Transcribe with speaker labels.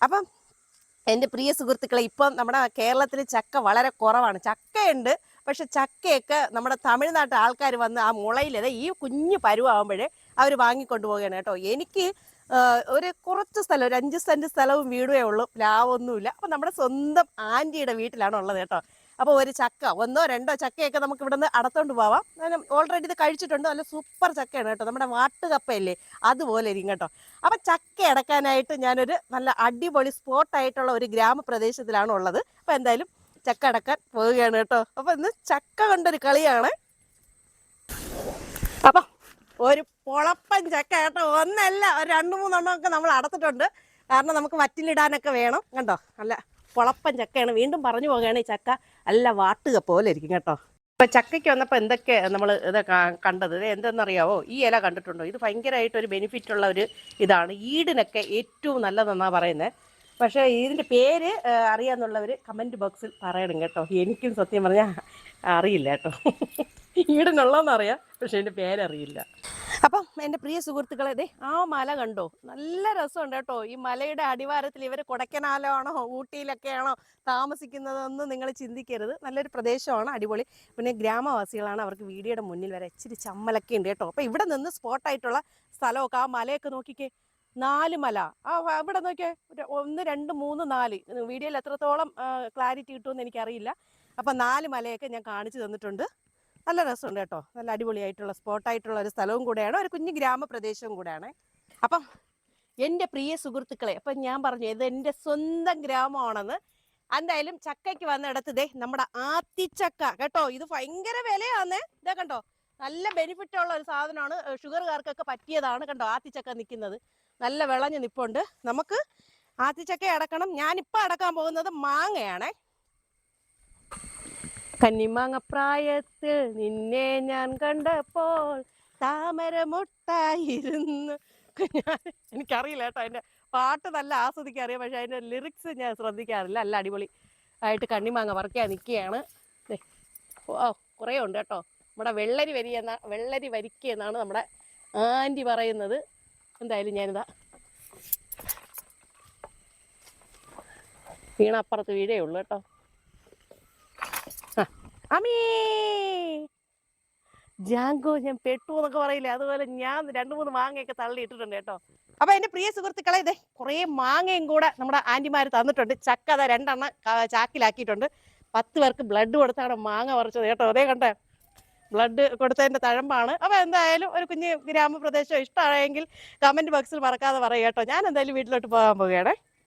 Speaker 1: അപ്പം എൻ്റെ പ്രിയ സുഹൃത്തുക്കളെ, ഇപ്പം നമ്മുടെ കേരളത്തിൽ ചക്ക വളരെ കുറവാണ്. ചക്കയുണ്ട്, പക്ഷെ ചക്കയൊക്കെ നമ്മുടെ തമിഴ്നാട്ടിൽ ആൾക്കാർ വന്ന് ആ മുളയിൽ ഈ കുഞ്ഞു പരുവാകുമ്പോഴേ അവർ വാങ്ങിക്കൊണ്ടു പോവുകയാണ് കേട്ടോ. എനിക്ക് ഒരു കുറച്ച് സ്ഥലം, ഒരു 5 സെൻറ്റ് സ്ഥലവും വീടുമേ ഉള്ളൂ, ലാവൊന്നുമില്ല. അപ്പം നമ്മുടെ സ്വന്തം ആൻറ്റിയുടെ വീട്ടിലാണ് ഉള്ളത് കേട്ടോ. അപ്പോൾ ഒരു ചക്ക, 1-2 ചക്കയൊക്കെ നമുക്ക് ഇവിടെ നിന്ന് അടത്തോണ്ട് പോവാം. ഓൾറെഡി ഇത് കഴിച്ചിട്ടുണ്ട്. നല്ല സൂപ്പർ ചക്കയാണ് കേട്ടോ, നമ്മുടെ വാട്ടുകപ്പയല്ലേ അതുപോലെ ഇരിക്കും കേട്ടോ. അപ്പം ചക്ക അടക്കാനായിട്ട് ഞാനൊരു നല്ല അടിപൊളി സ്പോട്ടായിട്ടുള്ള ഒരു ഗ്രാമപ്രദേശത്തിലാണ് ഉള്ളത്. അപ്പോൾ എന്തായാലും ചക്ക അടക്കാൻ പോവുകയാണ് കേട്ടോ. അപ്പോൾ ഇന്ന് ചക്ക കൊണ്ടൊരു കളിയാണ്. അപ്പം ഒരു പൊളപ്പൻ ചക്ക കേട്ടോ, ഒന്നല്ല ഒരു 2-3 എണ്ണമൊക്കെ നമ്മൾ അടത്തിട്ടുണ്ട്. കാരണം നമുക്ക് വറ്റിലിടാനൊക്കെ വേണം. കണ്ടോ, നല്ല പൊളപ്പൻ ചക്കയാണ്. വീണ്ടും പറഞ്ഞു പോകുകയാണ്, ഈ ചക്ക നല്ല വാട്ടുക പോലെ ഇരിക്കും കേട്ടോ. ഇപ്പം ചക്കയ്ക്ക് വന്നപ്പോൾ എന്തൊക്കെ നമ്മൾ ഇത് കണ്ടത് എന്തെന്നറിയാവോ? ഈ ഇല കണ്ടിട്ടുണ്ടോ? ഇത് ഭയങ്കരമായിട്ട് ഒരു ബെനിഫിറ്റുള്ള ഒരു ഇതാണ്. ഈടിനൊക്കെ ഏറ്റവും നല്ലതെന്നാണ് പറയുന്നത്. പക്ഷേ ഇതിൻ്റെ പേര് അറിയാമെന്നുള്ളവർ കമൻറ്റ് ബോക്സിൽ പറയണം കേട്ടോ. എനിക്കും സത്യം പറഞ്ഞാൽ അറിയില്ല കേട്ടോ. ഈടിനുള്ളതെന്നറിയാം, പക്ഷേ എൻ്റെ പേരറിയില്ല. അപ്പം എൻ്റെ പ്രിയ സുഹൃത്തുക്കളെ, ദേ ആ മല കണ്ടോ? നല്ല രസമുണ്ട് കേട്ടോ. ഈ മലയുടെ അടിവാരത്തിൽ ഇവർ കൊടൈക്കനാലാണോ ഊട്ടിയിലൊക്കെയാണോ താമസിക്കുന്നതെന്ന് നിങ്ങൾ ചിന്തിക്കരുത്. നല്ലൊരു പ്രദേശമാണ്, അടിപൊളി. പിന്നെ ഗ്രാമവാസികളാണ്, അവർക്ക് വീഡിയോയുടെ മുന്നിൽ വരെ ഇച്ചിരി ചമ്മലൊക്കെ ഉണ്ട് കേട്ടോ. അപ്പോൾ ഇവിടെ നിന്ന് സ്പോട്ടായിട്ടുള്ള സ്ഥലമൊക്കെ, ആ മലയൊക്കെ നോക്കിക്കേ, 4 മല. ഇവിടെ നോക്കിയേ, 1 2 3 4. വീഡിയോയിൽ എത്രത്തോളം ക്ലാരിറ്റി കിട്ടുമെന്ന് എനിക്കറിയില്ല. അപ്പം 4 മലയൊക്കെ ഞാൻ കാണിച്ചു തന്നിട്ടുണ്ട്. നല്ല രസമുണ്ട് കേട്ടോ. നല്ല അടിപൊളിയായിട്ടുള്ള സ്പോട്ടായിട്ടുള്ള ഒരു സ്ഥലവും കൂടെയാണ്, ഒരു കുഞ്ഞു ഗ്രാമപ്രദേശവും കൂടെയാണ്. അപ്പം എൻ്റെ പ്രിയ സുഹൃത്തുക്കളെ, അപ്പം ഞാൻ പറഞ്ഞു ഇത് എൻ്റെ സ്വന്തം ഗ്രാമമാണെന്ന്. എന്തായാലും ചക്കയ്ക്ക് വന്നിടത്ത് ദേ നമ്മുടെ ആത്തിച്ചക്ക കേട്ടോ. ഇത് ഭയങ്കര വിലയാന്നേ. ഇതാ കണ്ടോ, നല്ല ബെനിഫിറ്റ് ഉള്ള ഒരു സാധനമാണ്. ഷുഗറുകാർക്കൊക്കെ പറ്റിയതാണ്. കണ്ടോ ആത്തിച്ചക്ക നിൽക്കുന്നത്, നല്ല വിളഞ്ഞ് നിൽപ്പുണ്ട്. നമുക്ക് ആത്തിച്ചക്ക അടക്കണം. ഞാനിപ്പോൾ അടക്കാൻ പോകുന്നത് മാങ്ങയാണേ. കന്നിമാങ്ങപ്രായത്തിൽ നിന്നെ ഞാൻ കണ്ടപ്പോൾ താമരമൊട്ടായിരുന്നു. എനിക്കറിയില്ല കേട്ടോ, അതിൻ്റെ പാട്ട് നല്ല ആസ്വദിക്കാൻ അറിയാം, പക്ഷെ അതിൻ്റെ ലിറിക്സ് ഞാൻ ശ്രദ്ധിക്കാറില്ല. നല്ല അടിപൊളി ആയിട്ട് കണ്ണിമാങ്ങ പറിക്കാൻ നിൽക്കുകയാണ്. ഓ കുറേ ഉണ്ട് കേട്ടോ. നമ്മുടെ വെള്ളരി വരിക്ക എന്നാണ് നമ്മുടെ ആൻറ്റി പറയുന്നത്. എന്തായാലും ഞാനിതാ വീണപ്പുറത്ത് വീഴേ ഉള്ളൂ കേട്ടോ. അമ്മേ ജാങ്കോ, ഞാൻ പെട്ടു എന്നൊക്കെ പറയില്ലേ, അതുപോലെ ഞാൻ 2-3 മാങ്ങയൊക്കെ തള്ളി ഇട്ടിട്ടുണ്ട് കേട്ടോ. അപ്പൊ എന്റെ പ്രിയ സുഹൃത്തുക്കളെ, ഇതേ കുറേ മാങ്ങയും കൂടെ നമ്മുടെ ആന്റിമാർ തന്നിട്ടുണ്ട്. ചക്ക 2 എണ്ണം ചാക്കിലാക്കിയിട്ടുണ്ട്. 10 പേർക്ക് ബ്ലഡ് കൊടുത്താണ് മാങ്ങ പറിച്ചത് കേട്ടോ. അതേ കണ്ടേ, ബ്ലഡ് കൊടുത്തതിന്റെ തഴമ്പാണ്. അപ്പൊ എന്തായാലും ഒരു കുഞ്ഞ് ഗ്രാമപ്രദേശം ഇഷ്ടമായെങ്കിൽ കമന്റ് ബോക്സിൽ മറക്കാതെ പറയുക കേട്ടോ. ഞാൻ എന്തായാലും വീട്ടിലോട്ട് പോകാൻ പോവുകയാണേ.